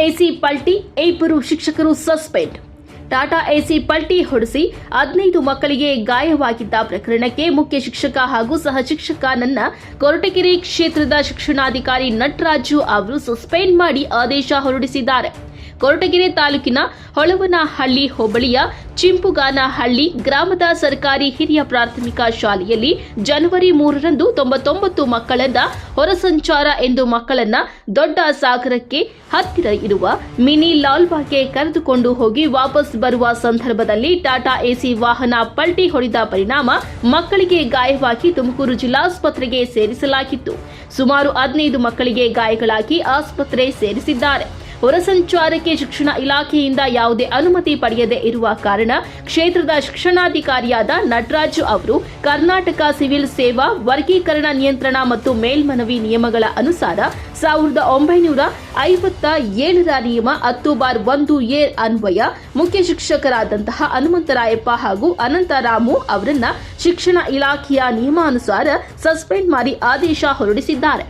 AC ಪಲ್ಟಿ, ಇಬ್ಬರು ಶಿಕ್ಷಕರು suspend. Tata AC ಪಲ್ಟಿ ಹೊಡೆಸಿ 15 ಮಕ್ಕಳಿಗೆ ಗಾಯವಾಗಿದ್ದ ಪ್ರಕರಣಕ್ಕೆ ಮುಖ್ಯ ಶಿಕ್ಷಕ ಹಾಗೂ ಸಹ ಶಿಕ್ಷಕನನ್ನ ಕೊರಟಗೆರೆ ಕ್ಷೇತ್ರದ ಶಿಕ್ಷಣಾಧಿಕಾರಿ ನಟರಾಜು ಅವರು ಸಸ್ಪೆಂಡ್ ಮಾಡಿ ಆದೇಶ ಹೊರಡಿಸಿದ್ದಾರೆ. ಕೊರಟಗೆರೆ ತಾಲೂಕಿನ ಹೊಳವನಹಳ್ಳಿ ಹೋಬಳಿಯ ಚಿಂಪುಗಾನಹಳ್ಳಿ ಗ್ರಾಮದ ಸರ್ಕಾರಿ ಹಿರಿಯ ಪ್ರಾಥಮಿಕ ಶಾಲೆಯಲ್ಲಿ ಜನವರಿ 3ರಂದು 99 ಮಕ್ಕಳನ್ನ ಹೊರಸಂಚಾರ ಎಂದು ಮಕ್ಕಳನ್ನ ದೊಡ್ಡ ಸಾಗರಕ್ಕೆ ಹತ್ತಿರ ಇರುವ ಮಿನಿ ಲಾಲ್ಬಾಗ್ಗೆ ಕರೆದುಕೊಂಡು ಹೋಗಿ ವಾಪಸ್ ಬರುವ ಸಂದರ್ಭದಲ್ಲಿ ಟಾಟಾ ಎಸಿ ವಾಹನ ಪಲ್ಟಿ ಹೊಡೆದ ಪರಿಣಾಮ ಮಕ್ಕಳಿಗೆ ಗಾಯವಾಗಿ ತುಮಕೂರು ಜಿಲ್ಲಾಸ್ಪತ್ರೆಗೆ ಸೇರಿಸಲಾಗಿತ್ತು. ಸುಮಾರು 15 ಮಕ್ಕಳಿಗೆ ಗಾಯಗಳಾಗಿ ಆಸ್ಪತ್ರೆ ಸೇರಿಸಿದ್ದಾರೆ. ಹೊರಸಂಚಾರಕ್ಕೆ ಶಿಕ್ಷಣ ಇಲಾಖೆಯಿಂದ ಯಾವುದೇ ಅನುಮತಿ ಪಡೆಯದೇ ಇರುವ ಕಾರಣ ಕ್ಷೇತ್ರದ ಶಿಕ್ಷಣಾಧಿಕಾರಿಯಾದ ನಟರಾಜು ಅವರು ಕರ್ನಾಟಕ ಸಿವಿಲ್ ಸೇವಾ ವರ್ಗೀಕರಣ ನಿಯಂತ್ರಣ ಮತ್ತು ಮೇಲ್ಮನವಿ ನಿಯಮಗಳ ಅನುಸಾರ 1957ರ ನಿಯಮ 10/1A ಅನ್ವಯ ಮುಖ್ಯ ಶಿಕ್ಷಕರಾದಂತಹ ಹನುಮಂತರಾಯಪ್ಪ ಹಾಗೂ ಅನಂತರಾಮು ಅವರನ್ನ ಶಿಕ್ಷಣ ಇಲಾಖೆಯ ನಿಯಮಾನುಸಾರ ಸಸ್ಪೆಂಡ್ ಮಾಡಿ ಆದೇಶ ಹೊರಡಿಸಿದ್ದಾರೆ.